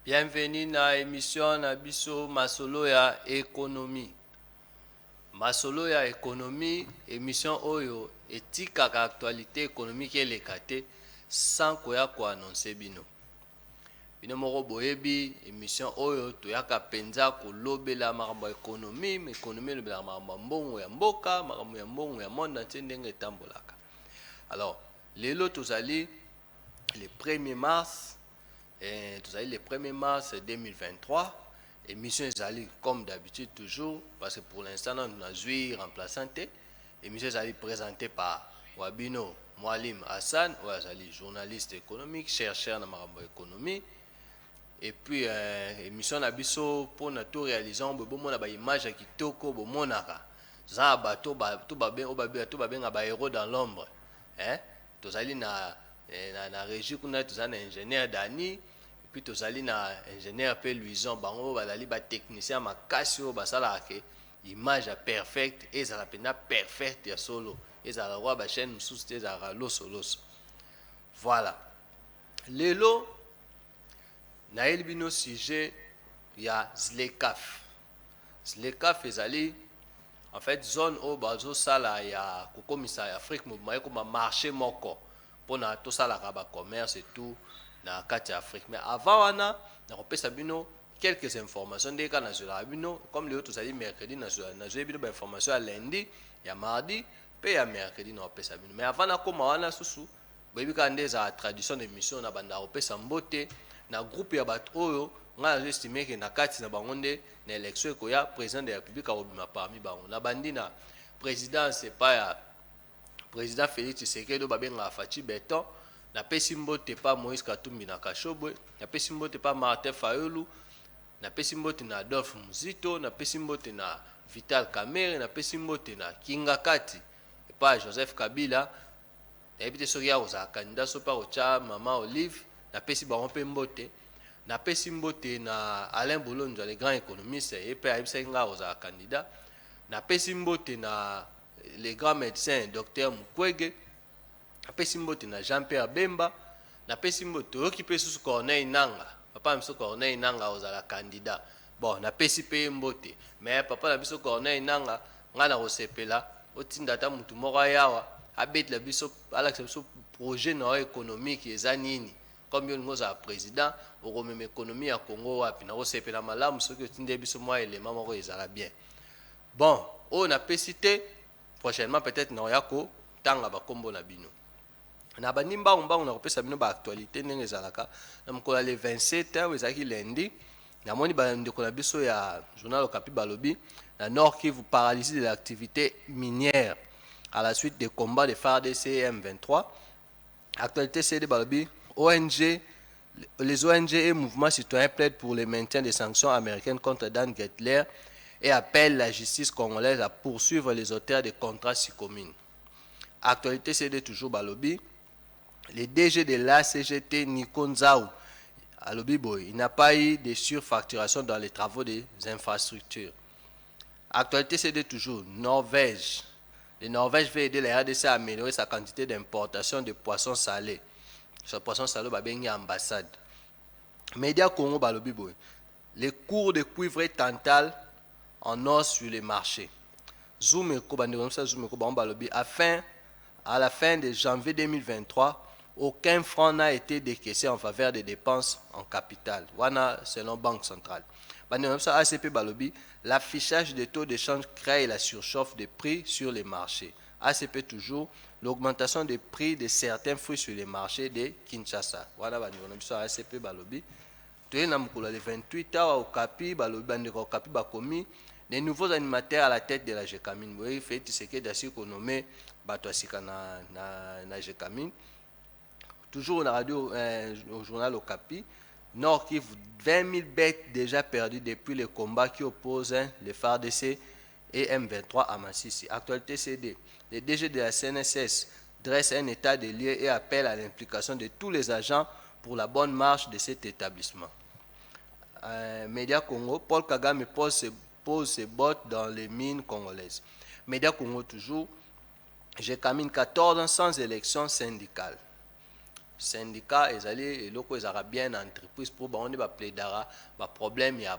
Bienvenue na émission na biso Masolo ya économie. Masolo ya économie, émission oyo etikaka actualité économique elekate sans koya ko annoncer bino. Bino moko boyebi émission oyo toyaka penza kolobela makambo ya économie, économie lobela makambo mbongo ya mboka, makambo ya mbongo ya monde entier ndenge etambolaka. Alors, lelo tozali le 1er mars le 1er mars 2023. Émission Zali comme d'habitude toujours, parce que pour l'instant on a joué remplaçant. Émission Zali présentée par Wabino Mwalim Hassan, Zali journaliste économique, chercheur dans marambo économie. Et puis émission Nabiso pour tout réaliser, on a des images qui toko bomonaka. Ça bateau tout ba héros dans l'ombre. Hein? Tozali na régie kuna tozali na ingénieur Dani. Puis tozali na ingénieur pe Luison bango bazali ba technicien makasi o basala ke image perfect et ça pena perfect ya solo et ça la ba chaîne mususu te za loso. Voilà. Lelo na elbino sujet ya Zlekaf. Zlekaf ezali en fait zone o bazo sala ya kokomisa ya Afrique mouvement comme marché moko pona to sala ka ba commerce et tout na kati Afrique. Mais avant wana na kopesa bino quelques informations de kana zola bino comme les autres allez mercredi na zola bino ba information ya lundi ya mardi pe ya mercredi na kopesa bino. Mais avant na koma wana susu boyebi ka ndeza tradition d'émission na banda kopesa mbote na groupe ya bato oyo nga estime que na kati na bango nde na élection ko ya président de la République obima parmi bango na bandi na présidence pas ya président Félix Tshisekedi babenga Fachi Beton na pesi mbote pa Moïse Katumbi na Kashobwe, na pesi mbote pa Martin Fayulu, na pesi mbote na Adolphe Muzito, na pesi mbote na Vital Kamerhe, na pesi mbote na Kinga Kati et pa Joseph Kabila, na ebite soki ya koza candidat so pa kocha Mama Olive, na pesi bango pe mbote, na pesi mbote na Alain Bolonzo le grand économiste et pe ayebisa nga koza candidat, na pesi mbote na le grand médecin docteur Mukwege, napesi mbote na Jean-Pierre Bemba, napesi mbote okipe susu Corneille Nanga, papa na biso Corneille Nanga ozala candidat. Bon, napesi pe mbote, mais papa na biso Corneille Nanga nga na kosepela otinda ta mutu moko yawa abetela biso alakisa biso projet na économique eza nini. Comme yo ngoza président okomema économie ya Congo wapi na kosepela malamu soki otinde biso mwa élément moko ezala bien. Bon, o napesi te prochainement peut-être na oyako tanga bakombo na bino. Na bandi mbangu na kopesa bino ba actualité ndenge ezalaka na mokolo le 27 ezalaki lundi na moni bandeko na biso ya journal Okapi balobi na Nord Kivu paralysie de l'activité minière à la suite des combats de FARDC et M23. Actualité CD balobi les ONG et mouvements citoyens plaident pour le maintien des sanctions américaines contre Dan Gettler et appellent la justice congolaise à poursuivre les auteurs des contrats Sycomine. Actualité CD toujours balobi le DG de la CGT Nico Nzaou à Lobiboy, il n'a pas eu de surfacturation dans les travaux des infrastructures. Actualité CD toujours Norvège. Le Norvège veut aider la RDC à améliorer sa quantité d'importation de poissons salés. Ce poisson salé va bien ambassade. Média Congo Balobiboy. Les cours de cuivre et tantal en os sur les marchés. À la fin de janvier 2023, aucun franc n'a été décaissé en faveur des dépenses en capital. Wana selon Banque centrale. ACP Balobi, l'affichage des taux d'échange crée la surchauffe des prix sur les marchés. ACP toujours, l'augmentation des prix de certains fruits sur les marchés de Kinshasa. Wana ACP Balobi. Le 28 au Okapi Balobi Okapi Bakomi, les nouveaux animateurs à la tête de la GECAMIN. Vous voyez, fait ce qui est d'assez nommé Batouasika na GECAMIN. Toujours la radio, au journal Okapi, Nord Kivu, 20 000 bêtes déjà perdues depuis le combat qui oppose les FARDC et M23 à Massissi. Actualité CD, le DG de la CNSS dresse un état de lieu et appelle à l'implication de tous les agents pour la bonne marche de cet établissement. Média Congo, Paul Kagame pose ses bottes dans les mines congolaises. Média Congo toujours, GECAMIN 14 ans sans élection syndicale. syndicat ezali eloko ezalaka bien na entreprise pour bango nde baplaidaka baproblème ya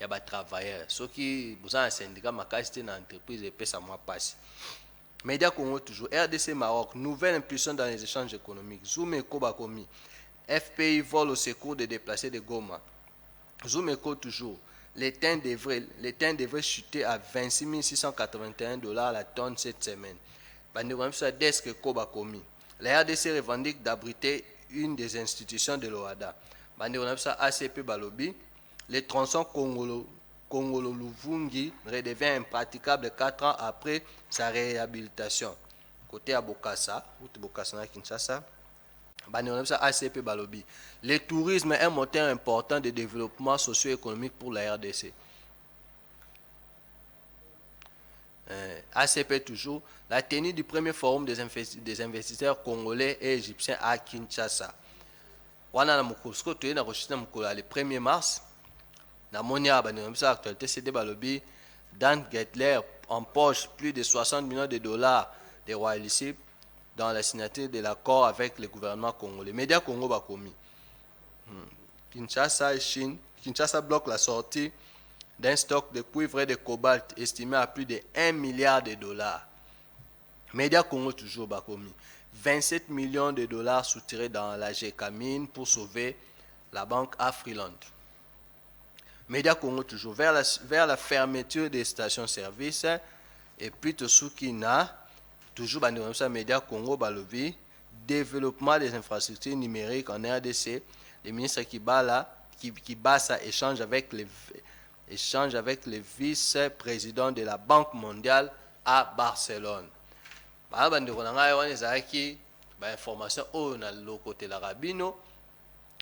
batravailleur soki boza na syndicat makasi te na entreprise epesa mwa mpasi. Média Congo toujours, RDC Maroc, nouvelle impulsion dans les échanges économiques. Zoom Eco Bakomi, FPI vole au secours des déplacés de Goma. Zoom Eco toujours, l'étain devrait chuter à 26 681 $ la tonne cette semaine. Bandemamsa Desk Eco Bakomi. La RDC revendique d'abriter une des institutions de l'OADA. Bandemamsa ACP Balobi, les tronçons Congolo-Luvungi redevient impraticable 4 ans après sa réhabilitation. Côté à Bokassa, route Bokassa Kinshasa, ACP Balobi. Le tourisme est un moteur important de développement socio-économique pour la RDC. ACP toujours, la tenue du premier forum des investisseurs congolais et égyptiens à Kinshasa. Wana na mukosko tuye na rochina mukola le 1er mars. Na monia banimisa actualité CD Balobi, Dan Gettler empoche plus de 60 millions de dollars de royalties dans la signature de l'accord avec le gouvernement congolais. Média Congo Bakomi. Kinshasa et Chine. Kinshasa bloque la sortie d'un stock de cuivre et de cobalt estimé à plus de 1 milliard de dollars. Média Congo toujours Bakomi. 27 millions de dollars soutirés dans la GECAMINE pour sauver la banque à Freeland. Média Congo toujours vers la fermeture des stations-service et puis Tosukina toujours Média Congo Balobi, développement des infrastructures numériques en RDC. Le ministre Kibasa échange avec le vice-président de la Banque mondiale à Barcelone. Information au côté de la Rabino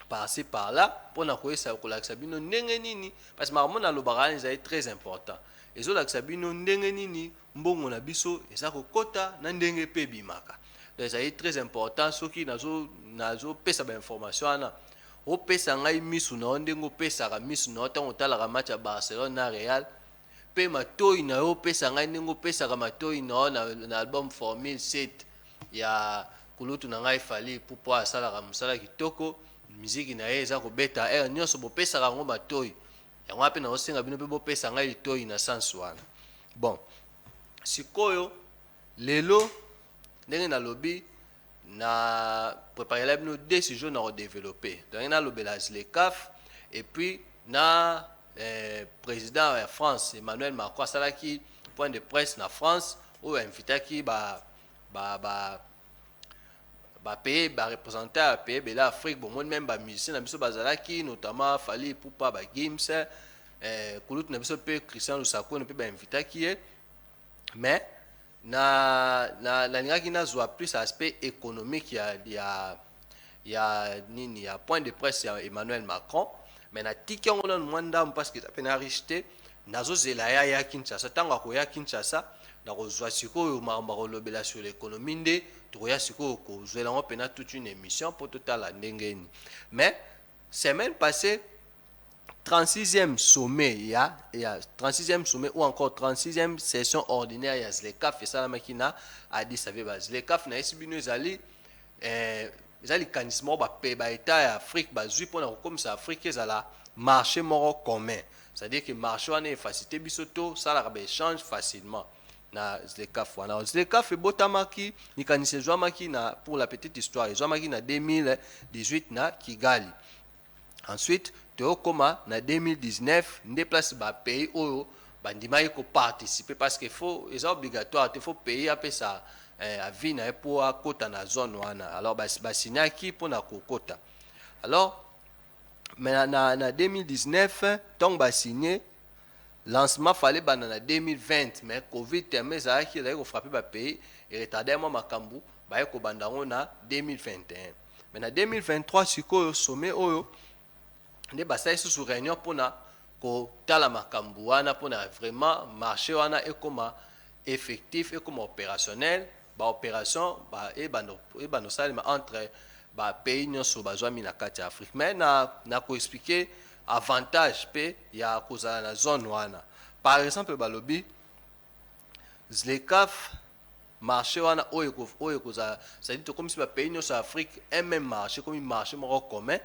par-ci par-là pour na koyesa kolakisa bino ndenge nini parce que marmona lobaka est très important ezolakisa bino ndenge nini mbongo na biso eza kokota na ndenge pe bimaka. Donc c'est très important soki nazo pesa ba information ana o pesa ngai misu na ndenge o pesa ka misu na tango talaka match ya Barcelone na Real pe matoi na o pesa ngai ndenge o pesa ka matoi na album Formule 7 ya kulutu na ngai fali pour asala ka musala kitoko musique na eza ko beta nyonso bo pesa ka ngo matoi yango ape na osenga bino pe bo pesa ngai litoi na sans wana. Bon sikoyo lelo ndenge na lobby na préparer la bino deux sujets na redévelopper donc na lobby la ZLECAf et puis na président de France Emmanuel Macron salaki point de presse na France où invitaki pays représentant pays de l'Afrique bon même musicien na biso bazalaki notamment Fally Ipupa Gims kulutu na biso pe Christian Lusako pe invitaki mais na lingaki na zwa plus aspect économique ya point de presse ya Emmanuel Macron mais na tiki on a mwanda parce que ça peut enrichiter nazo zelaya ya Kinshasa tanga ko ya Kinshasa na kozwa sikoyo makolobela sur l'économie nde toya sikoyo kozwela ngo pena toute une émission pour totala ndengeni. Mais semaine passée 36e sommet 36e sommet ou encore 36e session ordinaire ya ZLECAf esala makina Addis Abeba. ZLECAf na esibino ezali kanismo ba état ya Afrique bazui pona kokomisa Afrique ezala marché moko commun. C'est-à-dire que marché wana facilité bisoto sala ka échange facilement. Na ZLECAf wana ZLECAf ebotamaki likanisi ezwamaki na pour la petite histoire ezwamaki na 2018 na Kigali. Ensuite Tokoma na 2019 nde place ba pays oyo bandimaki ko participer parce que faut est obligatoire il faut payer après ça avis na pour akota na zone wana alors basignaki pour na kokota. Alors mais na 2019 donc ba signé lancement fallait na 2020 mais Covid mais ça qui a frappé ba pays et retardé moi makambu ba ko bandango na 2021 mais na 2023 sikoyo sommet oyo nde basali sous réunion pona ko tala makambu wana pona vraiment marché wana ekoma effectif ekoma opérationnel ba opération ba e bano salima entre ba pays nyonso bazwami na kati ya Afrique mais na ko expliquer avantage pe ya kozala na zone wana par exemple balobi ZLECAf marché wana oyo koza c'est-à-dire comme si ba pays nyonso ya Afrique un même marché comme marché moko commun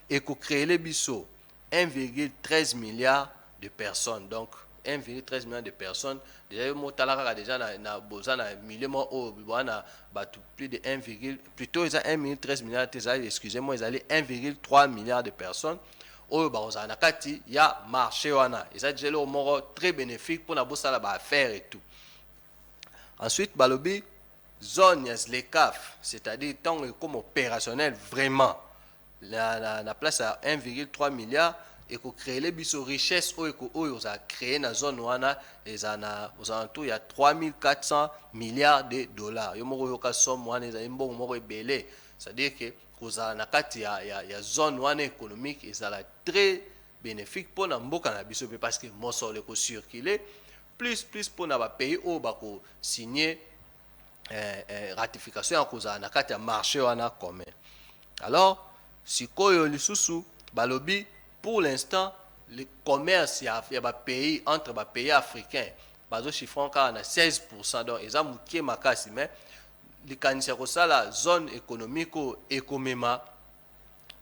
et ko créer les biso 1,13 milliard de personnes. Donc 1,13 milliard de personnes déjà mo talaka déjà na boza na million mo o bwana batu plus de 1, plutôt ils a 1,13 milliard excusez-moi ils allaient 1,3 milliard de personnes oyo bakozala na kati ya marché wana eza déjà le moko très bénéfique pour na bosala ba affaire et tout. Ensuite balobi zone ya ZLECAf, c'est-à-dire tant comme opérationnel vraiment la place à 1,3 milliard et qu'on crée les biso richesse oyo za créé na zone wana ezana aux alentours il y a 3400 milliards de dollars. Yo moko yoka somme wana ezali mbongo moko ebele, c'est-à-dire que kozala na kati ya zone wana économique ezala très bénéfique pour na mboka na biso parce que mosolo ko circuler plus pour na ba pays oyo bako signer ratification ya kozala na kati ya marché wana commun. Alors sikoyo lisusu balobi pour l'instant le commerce ya ba pays entre ba pays africains bazo chiffrant ka na 16%, donc eza mukie makasi mais likanisa kosala zone économique ekomema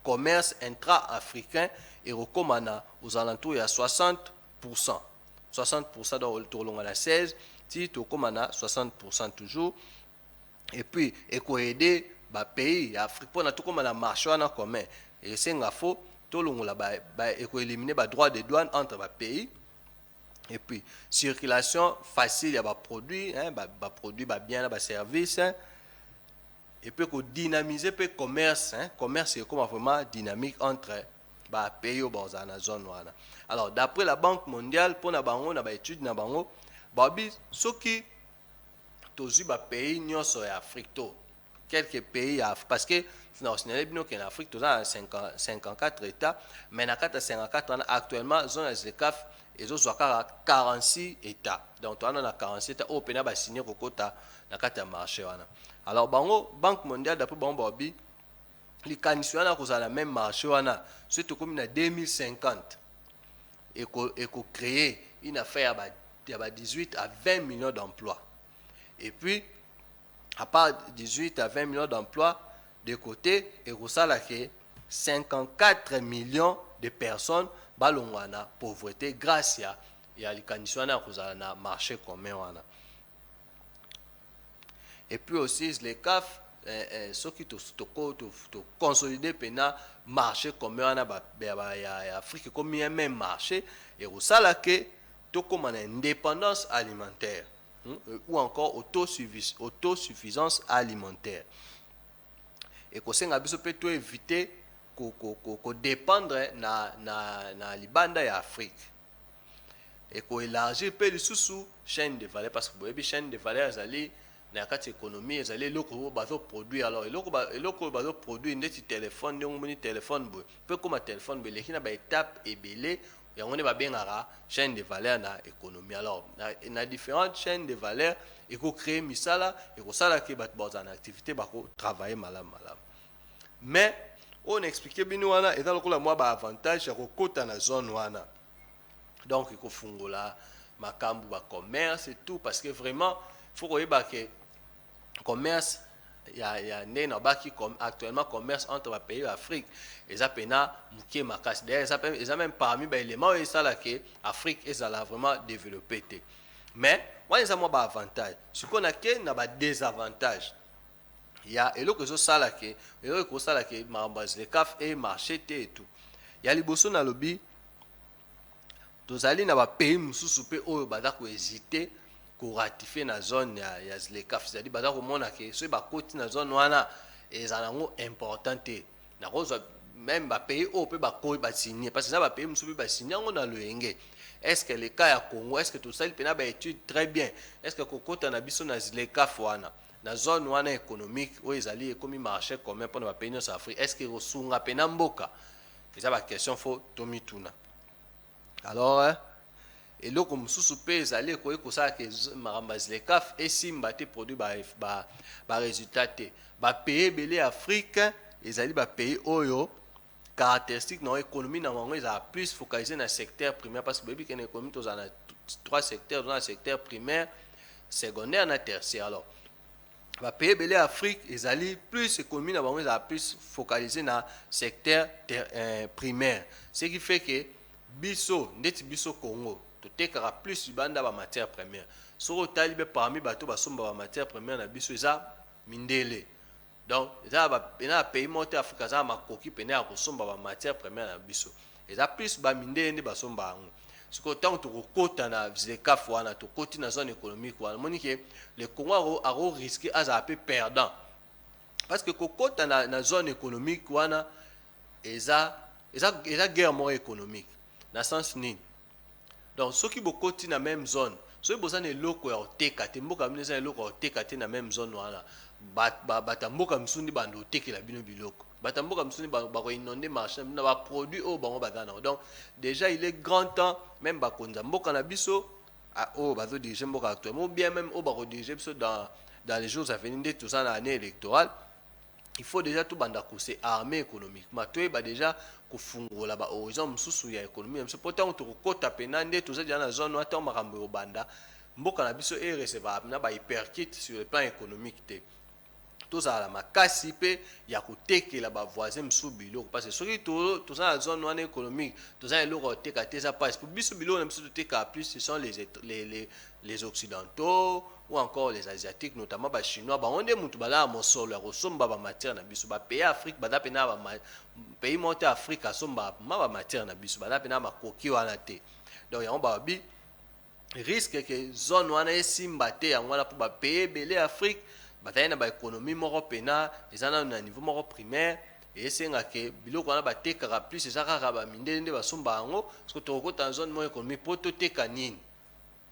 commerce intra-africain et rekomana aux alentours ya 60%. 60% donc tolonga na 16 ti tokomana 60% toujours et puis ekoaider ba pays ya Afrique pour na tokomana marché wana commun et senga fo tolongola ba éliminer ba droit de douane entre ba pays et puis circulation facile ya ba produits ba produits ba biens ba services et puis ko dynamiser pe commerce commerce est comme vraiment dynamique entre ba pays au dans la zone wana. Alors d'après la Banque mondiale pour na bango na ba étude na bango babi soki tozu ba pays nyonso ya Afrique to quelques pays parce que non c'est bien qu'en Afrique tout ça 54 états mais na kata 54 actuellement zone ya ZLECAf et zo zwaka 46 états, donc on a 46 états au pena ba signer kokota na kata ya marché wana. Alors bango Banque mondiale d'après bango babi likanisi wana kozala même marché wana surtout comme na 2050 et ko créer une affaire ya ba 18 à 20 millions d'emplois. Et puis à part 18 à 20 millions d'emplois de côté et kosala ke 54 millions de personnes balongwana pauvreté grâce ya likanisi wana kozala na marché commun wana. Et puis aussi les CAF ceux qui to consolider pena marché commun wana ya Afrique comme un même marché et kosala ke to comme une indépendance alimentaire ou encore autosuffisance alimentaire. Et kosenga biso pe to éviter ko dépendre na libanda ya Afrique et ko élargir pe lisusu chaîne de valeur parce que boyebi chaîne de valeur ezali na kati économie ezali eloko bazo produire. Alors eloko bazo produire ndeti téléphone ndenge moni téléphone boye pe comme téléphone boye leki na ba étape ebele yango ne babengaka chaîne de valeur na économie. Alors na différentes chaînes de valeur et ko créer misala et ko sala ke bat boza na activité bako travailler malam. Mais on expliquait bino wana eza lokola mwa ba avantage ya kokota na zone wana, donc il faut fungola makambu ba commerce et tout parce que vraiment faut koyeba que commerce ya ne na baki comme actuellement commerce entre ba pays d'Afrique eza pena mukie makasi d'ailleurs eza même parmi ba éléments et ça là que Afrique ezala vraiment développé. Mais moi eza mwa ba avantage ce qu'on a que na ba désavantage ya eloko zo sala ke eloko sala ke mamba ZLECAf et marché et tout ya liboso na lobi tozali na ba pays mususu pe oyo baza ko hésiter ko ratifier na zone ya ZLECAf, c'est-à-dire baza ko mona ke so ba koti na zone wana ezala ngo importante na kozo même ba pays oyo pe ba ko ba signer parce que ça ba pays mususu pe ba signer ngo na loyenge. Est-ce que le cas ya Congo est-ce que tout ça il pena ba étude très bien est-ce que kokota na biso na ZLECAf wana na zone wana économique où ezali comme marché commun pour na pays nyonso Afrique est-ce que rosunga pena mboka eza ba question faut tomituna. Alors eloko mususu pe ezali ko ekosala ke maramba ZLECAf esimba te produit ba résultat te ba pays belé Afrique ezali ba pays oyo caractéristique na économie na bango ezala plus focalisé na secteur primaire parce que bebi que na économie tozala na trois secteurs, dans le secteur primaire, secondaire na tertiaire. Alors bapays ebele ya Afrique ezali plus économie na bango ezala plus focalisé na secteur primaire, ce qui fait que biso ndeti biso Congo totekaka plus libanda ba matière première. Soki otali be parmi bato basomba ba matière première na biso eza mindele. Donc eza na pays mote Afrika za makoki pene ya kosomba ba matière première na biso eza plus ba mindele nde basomba yango. Soki tant tokokota na ZLECAf wana tokoti na zone économique wana moni ke le Congo aro risqué aza peu perdant parce que kokota na zone économique wana eza guerre moko économique na sens nini. Donc soki bokoti na même zone soki bozana eloko ya oteka te mboka bino eza eloko ya oteka te na même zone wana bata mboka misundi bando otekela bino biloko bata mboka misundi bakoinonde marché na baproduit oyo bango baza nango. Donc déjà il est grand temps même bakonza mboka na biso oyo bazodirige mboka actuellement ou bien même oyo bakodirige biso dans les jours à venir nde toza na année électorale. Il faut déjà tout banda kose armée économiquement toyeba déjà kofungola ba horizon mosusu ya économie ya biso po ntango tokokota pena nde toza déjà na zone wana ntango makambo yobanda mboka na biso erecevable na bahyperkite sur le plan économique te tozala makasi mpe ya kotekela bavoisin mosusu biloko parce que soki toza na zone wana économique toza na eloko ya koteka te eza pasi po biso biloko na biso totekaka plus ce sont les occidentaux ou encore les asiatiques notamment bachinois bango nde mutu bazala mosolo ya kosomba bamatière na biso bapays afrique baza mpena pays mote afrique asomba ma bamatière na biso baza mpena makoki wana te. Donc yango babi risque ke zone wana esimba te yango wana mpo bapays ebele afrique bazali na baéconomie moko pena eza na niveau moko primaire esengaka biloko wana batekaka plus eza kaka bamindele nde basomba yango soki tokokota na zone moko économie mpo toteka nini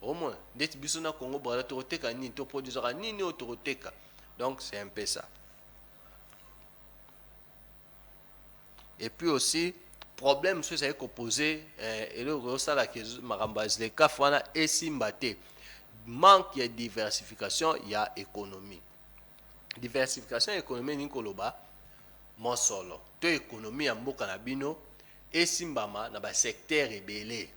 au moins ndeti biso na Congo Brazza tokoteka nini toproduisaka nini oyo tokoteka. Donc c'est un peu ça. Et puis aussi problème soki ezali koposer eloko osalaka makambo ya ZLECAf wana esimba te manque ya diversification ya économie. Diversification économique nini koloba mosolo to économie ya mboka na bino esimbama na basecteur ebele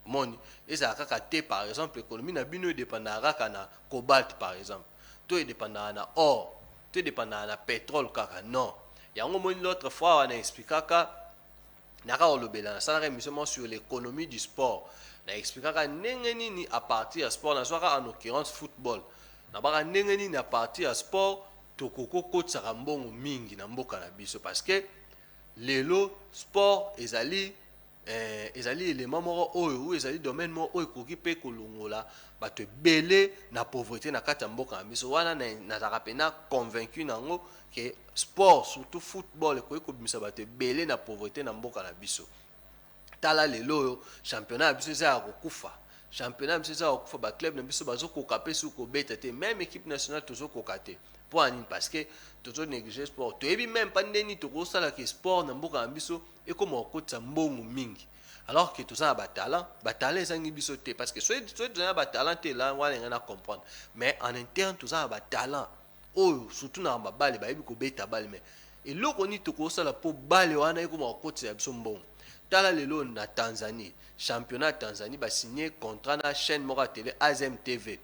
moni ezala kaka te. Par exemple économie na bino edépendaka kaka na cobalt par exemple to edépendaka na or to edépendaka na pétrole kaka non yango moni l'autre fois wana explikaka naka olobela nasalaka émission sur l'économie du sport na explikaka ndenge nini à partir ya sport nazwaka en l'occurrence football na baka ndenge nini à partir ya sport tokokokotisaka mbongo mingi na mboka na biso parce que lelo sport ezali élément moko oyo ezali domaine moko oyo ekoki mpe kolongola bato ebele na pauvreté na kati ya mboka na biso wana nazalaka mpena convaincu nango ke sport surtout football ekoki kobimisa bato ebele na pauvreté na mboka na biso. Tala lelo oyo championnat ya biso eza ya kokufa championnat ya biso eza ya kokufa baclub na biso bazokoka mpe soki kobeta te même équipe nationale tozokoka te mpo anini parce que tozonéglige sport toyebi même mpa ndeni tokosalaka sport na mboka na biso ekoma kokotisa mbongo mingi alors que toza na batalent ezangi biso te parce que soki toza na batalent te la wana engai na comprendre mais en interne toza na batalent oyo surtout na babale bayebi kobeta bale mais eloko nini tokosala mpo bale wana ekoma kokotisa biso mbongo. Tala lelo na Tanzanie championnat Tanzanie basigné contrat na chaîne moko ya télé Azam TV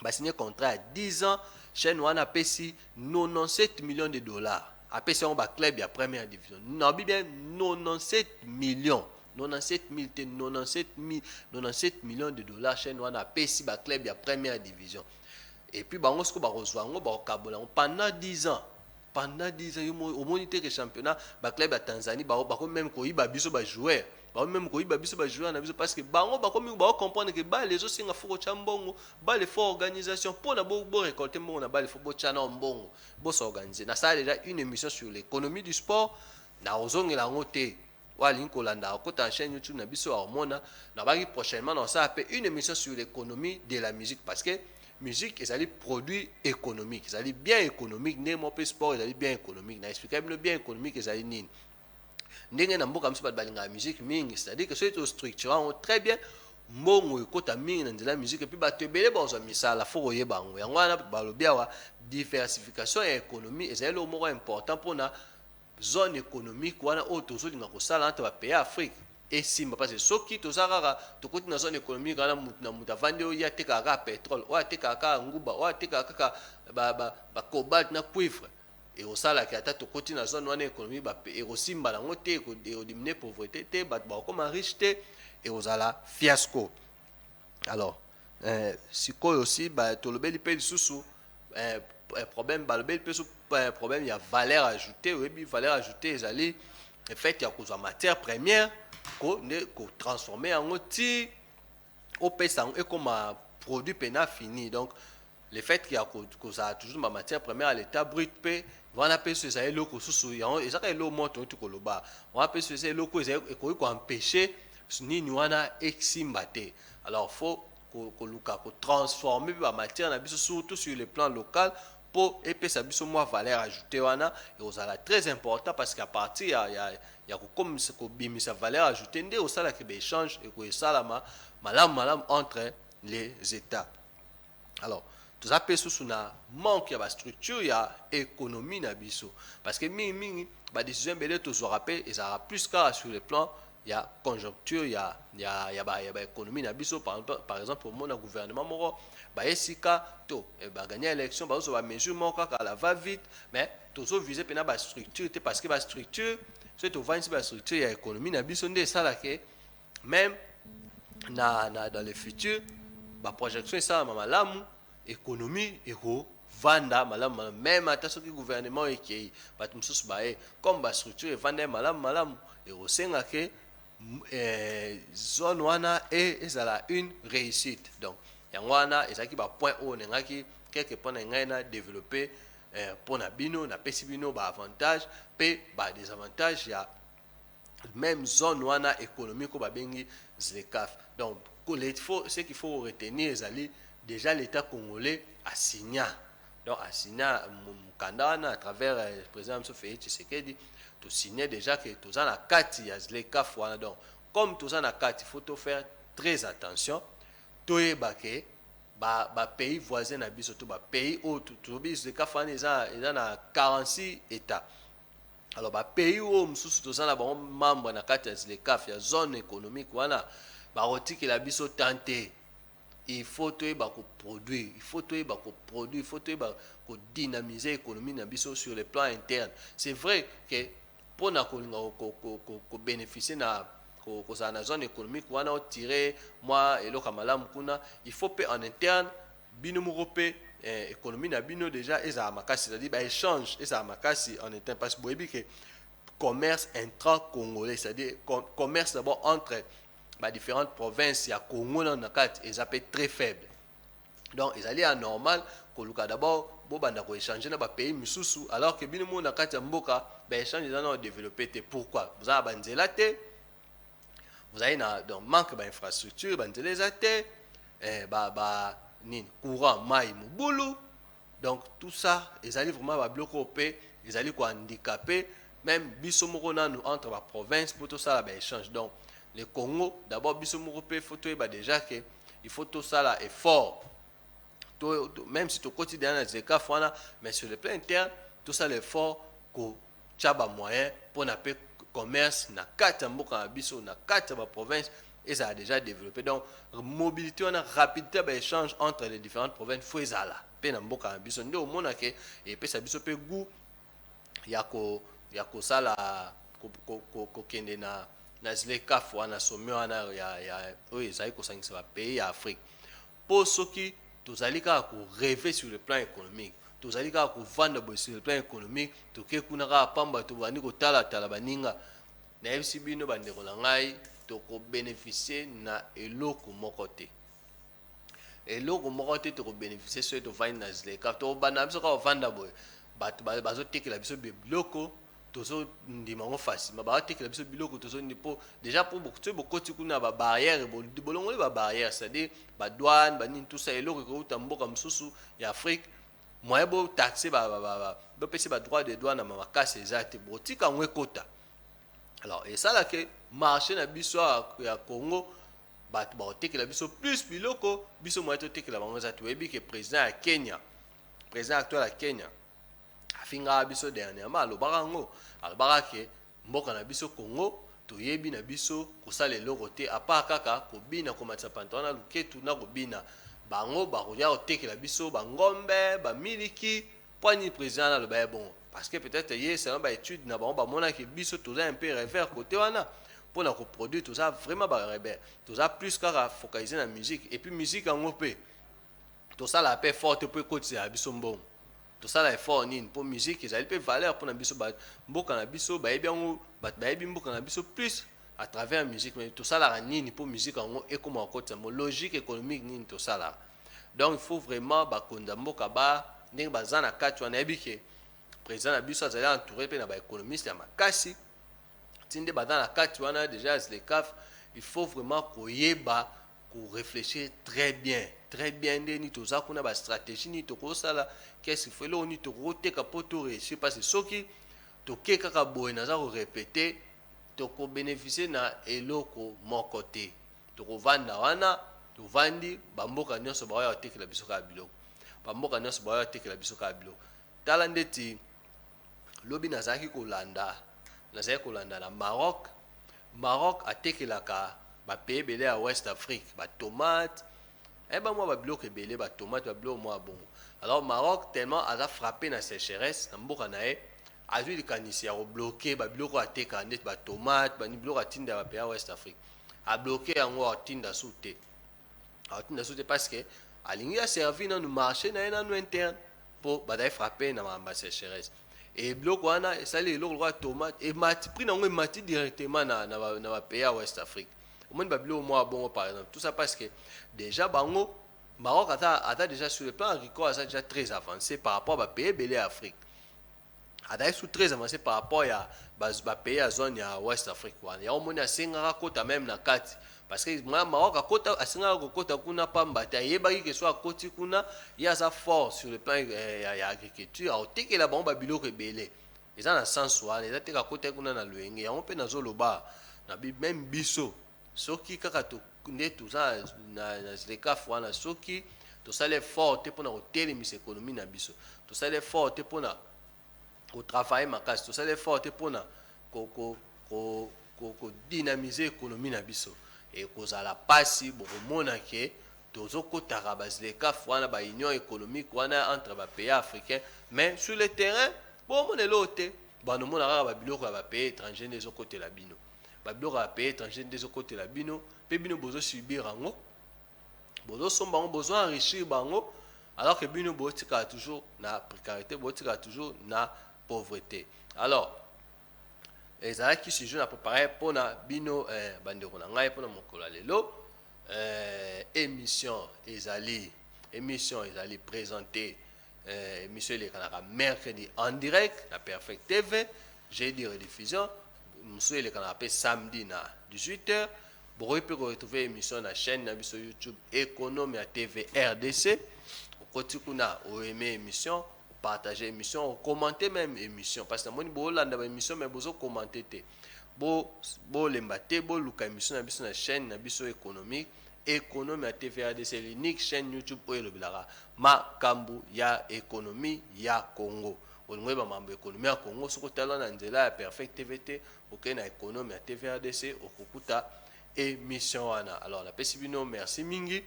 basigné contrat ya 10 ans chaîne wana apesi 97 millions de dollars apesi yango baclub ya première division nabi bien 97 millions 97 millions de dollars chaîne wana apesi baclub ya première division et puis bango siko bakozwa yango bakokabola yango pendant 10 ans omoni te ke championnat baclub ya Tanzanie bako même koyiba biso bajoueur même koyiba biso bajoueur na biso parce que bango bakomi bakomprendre ke bale ezosenga fo kotya mbongo bale fo organisation mpona borécolte mbongo na bale fo botya na mbongo bosorganize. Nasala déjà une émission sur l'économie du sport na ozongela yango te walingi kolanda akota en chaîne YouTube na biso aomona na baki prochainement na osala pe une émission sur l'économie de la musique parce que musique ezali produit économique ezali bien économique ndenge mo pe sport ezali bien économique na expliquer bien économique ezali nini ndenge na mboka miso bato balingaka musique mingi c'est-à-dire que soki tostructurant très bien mbongo ekota mingi na nzela ya musique epuis bato ebele bazwa misala fo koyeba yango yango wana balobi awa diversification ya économie ezali eloko moko important mpona zone économique wana oyo tozolinga kosala ata bapays ya Afrique esimba parce que soki toza kaka tokoti na zone économique wana mutu na mutu avandi oyo atekaka kaka pétrole oyo atekaka kaka nguba oyo atekaka kaka bacobalt na cuivre ekosalaki ata tokoti na zone wana économie ekosimba nango te ekodimine pauvreté te bato bakokoma riche te ekozala fiasco. Alors sikoyo aussi tolobeli mpe lisusu problème balobeli mpe so problème ya valeur ajoutée oyebi valeur ajoutée ezali fait ya kozwa matière première ko transformer yango ti opesa yango ekoma produit pena fini. Donc le fait qu'il y a toujours ma matière première à l'état brut pe wana pe so ezali eloko susu yango ezaka eloko moto oyo tukoloba wana pe so ezali eloko ekoki koempêcher nini wana esimba te. Alors faut koluka kotransformer ba matière na biso surtout sur le plan local pour epesa biso mwa valeur ajoutée wana ekozala très important parce qu'à partir ya kobimisa valeur ajoutée nde osalaki baéchange ekoesalama malamu entre les états. Alors toza mpe susu na manque ya bastructure ya économie na biso parce que mingi badécision ebele tozwaka mpe ezalaka plus kaka sur le plan ya conjoncture ya baéconomie na biso. Par exemple omona gouvernement moko esika to bagagner élection bazozwa bamesure moko kaka la va vite mais tozovise mpena bastructure te parce que bastructure soki tovandisi bastructure ya économie na biso nde esalaka même dans le futur baprojection esalama malamu économie ekovanda malamu même ata soki gouvernement ekei bato mosusu comme bastructure evanda malamu ekosengaka zone wana ezala une réussite. Donc yango wana ezalaki bapoint oyo nengaki quelque point na ngai na développer mpona bino napesi bino baavantage mpe badesavantage ya même zone wana économique oyo babengi ZLECAf. Donc ce qu'il faut retenir ezali déjà l'état congolais a signé. Donc a signé mukanda wana à travers le président Mso Félix Tshisekedi to signé déjà que toza na kati ya ZLECAf wana. Donc comme toza na kati il faut to faire très attention toyeba ke ba pays voisins na biso to ba pays oyo tobi ZLECAf wana eza na 46 états. Alors ba pays oyo mosusu toza na bango membre na kati ya ZLECAf ya zone économique wana bakotikela biso tante. Il faut toyeba koproduire, il faut toyeba koproduire, il faut toyeba kodynamiser l'économie na biso sur le plan interne. C'est vrai que pour na ko bénéficier na kozala na zone économique wana otirer moi eloko malamu kuna il faut pe en interne bino moko pe économie na bino déjà ezala makasi, c'est-à-dire ba échange ezala makasi en interne parce que boyebi que commerce intra-congolais, c'est-à-dire commerce d'abord entre différentes provinces ya Congo na kati ezapé très faible. Donc ezali anormal koluka d'abord bobanda ko échanger na ba pays misusu alors que bino mo na kati ya mboka ba échange ezana développer te. Pourquoi? Vous avez banzela te, vous avez donc manque ba infrastructure banzela ezate nini courant mai mubulu. Donc tout ça ezali vraiment ba bloco pe ezali ko handicapé même biso moko nanu entre ba province pour tout ça la ba échange. Donc le Congo, d'abord, il faut déjà que il faut tout ça là effort. Même si tu quotidien dans les cas, mais sur le plan interne, tout ça l'effort que tu as moyen pour n'appeler commerce na quatre mboka biso na quatre provinces et ça a déjà développé. Donc mobilité on a rapidité d'échange entre les différentes provinces faut ezala. Pe na mboka biso ndio omona ke et pe ça biso pe goût yako sala ko kende na ZLECAf wana somme wana ya oyo ezali kosangisa ba pays ya Afrique. Pour ceux qui tozali kaka ko rêver sur le plan économique, tozali kaka ko vendre sur le plan économique, toke kuna kaka pamba to bandi ko tala baninga na yebisi bino bandeko na ngai to ko bénéficier na eloko moko te. Eloko moko te to ko bénéficier so to vendre na ZLECAf to bana biso ka vendre boy bato bazo tekela biso biloko tozo ndimango facile ba tekela biso biloko tozo ndipo déjà pour beaucoup de kuna ba barrière bolongole ba barrière c'est-à-dire ba douane ba nini tout ça eloko ko utamboka msusu ya Afrique moyen bo taxer ba pesi ba droit de douane na makasi ezate botika ngwe kota. Alors et ça là que marché na biso ya Congo bato ba tekela biso plus biloko biso moyen to tekela bango ezate webi que président ya Kenya, président actuel ya Kenya afinga biso dernièrement alobaka ngo alobaka ke mboka na biso Congo toyebi na biso kosala eloko te apart kaka kobina komatisa pantalon na luketu na kobina bango bakoya kotekela biso bangombe bamiliki mpo nini président naloba ye bongo parce que peut-être ye selon baétude na bango bamonaki biso toza un peu revers côté wana mpona koproduire toza vraiment barebele toza plus kaka focaliser na musique et puis musique yango mpe tosala mpe forte mpo ekotisela biso mbongo tosala effort nini mpo musique ezali mpe valeur mpona biso mboka na biso bayebi yango bato bayebi mboka na biso plus à travers musique mais tosalaka nini mpo musique yango ekoma kokotisa mo logique économique nini tosalaka donc il faut vraiment bakonza mboka ndenge baza na kati wana yebi ke président na biso azali entouré mpe na baéconomiste ya makasi tinde baza na kati wana déjà ZLECAf il faut vraiment koyeba réfléchir très bien ndeni toza kuna ba stratégie ni tokosala qu'est-ce qu'il faut eloko ni tokoteka po to réussir parce que soki toke kaka boye naza ko répéter toko bénéficier na eloko moko te tokovanda wana tovandi bamboka nyonso baoya kotekela biso kaka biloko bamboka nyonso baoya kotekela biso kaka biloko tala ndeti lobi nazalaki kolanda na Maroc atekelaka bapays ebele ya West Afrique batomate moi babiloko ebele batomate babiloko mwa bongo alors Maroc tellement aza frappé na sécheresse na mboka na ye azwi likanisi ya kobloke babiloko atekaka ndeti batomate bani biloko atinda ya bapays ya West Afrique abloke yango atinda su te parce que alingi aservi nanu marché na ye nanu interne mpo bazali frappé na mamba sécheresse et biloko wana esali eloko lokola tomate emati prix nango emati directement na bapays ya West Afrique omoni babiloko mwa bongo par exemple tout ça parce que déjà bango Maroc ata déjà sur le plan agricole aza déjà très avancé par rapport à bapays ebele ya Afrique azali sous très avancé par rapport ya bapays ya zone ya West Afrique wana ya omoni asengaka kota même na kati parce que Maroc asengaka kokota kuna pamba te ayebaki ke so akoti kuna ye aza fort sur le plan ya agriculture aotekela bango babiloko ebele eza na sens wana eza te kakota kuna na loyenge yango mpe nazoloba na même biso soki kaka nde toza na ZLECAf wana soki tosala effort te mpona kotelemisa économie na biso tosala effort te mpona kotravaille makasi tosala effort te mpona kodynamiser économie na biso ekozala pasi bokomona ke tozokotaka ba ZLECAf wana ba union économique wana entre bapays africains mais sur le terrain bomona eloko te banomona kaka babiloko ya bapays étranger nde ezokotela bino babiloko ya pays étranger nde ezokotela bino mpe bino bozosubir yango bozosomba yango bozoenrichir bango alors que bino botikala toujours na précarité botikala toujours na pauvreté alors ezalaki sujet na préparé mpona bino bandeko na ngai mpona mokolo ya lelo émission ezali présenté émission elekanaka mercredi en direct na Perfect TV jeudi rediffusion mosusu elekanaka mpe samedi na 18h bokoki mpe koretrouve émission na chaîne na biso YouTube Économie ya TV RDC okoti kuna oaime émission partager émission commenter même émission parce que namoni boolanda baémission mais bozokommente te bolemba te boluka émission na biso na chaîne na biso économique Économie ya TV RDC l'unique chaîne YouTube oyo elobelaka makambo ya économie ya Congo olingo yeba mambo économie ya Congo soki otala na nzela ya Perfect TV te okei na Économie ya TV RDC okokuta émission wana alors napesi bino merci mingi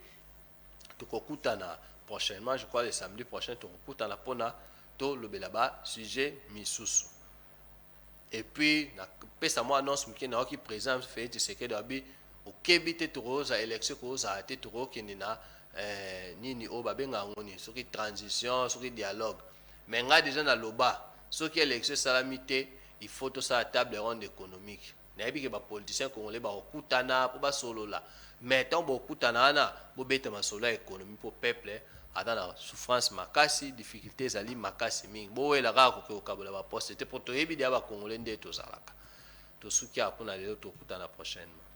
tokokutana prochainement je crois le samedi prochain tokokutana mpona tolobela ba sujet misusu et puis napesa mwa annonce moke nayoki président Félix Tshisekedi abi okebi te tokoza élection kokozala te tokokende na nini oyo babengaka yango nini soki transition soki dialogue mais ngai déjà naloba soki élection esalami te il faut tosala table ronde économique nayebi ke bapoliticien congolais bakokutana mpo basolola mais ntango bokutana wana bobeta masolo ya économie mpo peuple aza na souffrance makasi difficulté ezali makasi mingi bowela kaka koke kokabola baposte te mpo toyebi deya bacongolais nde tozalaka tosuki awa mpona lelo tokutana prochainement.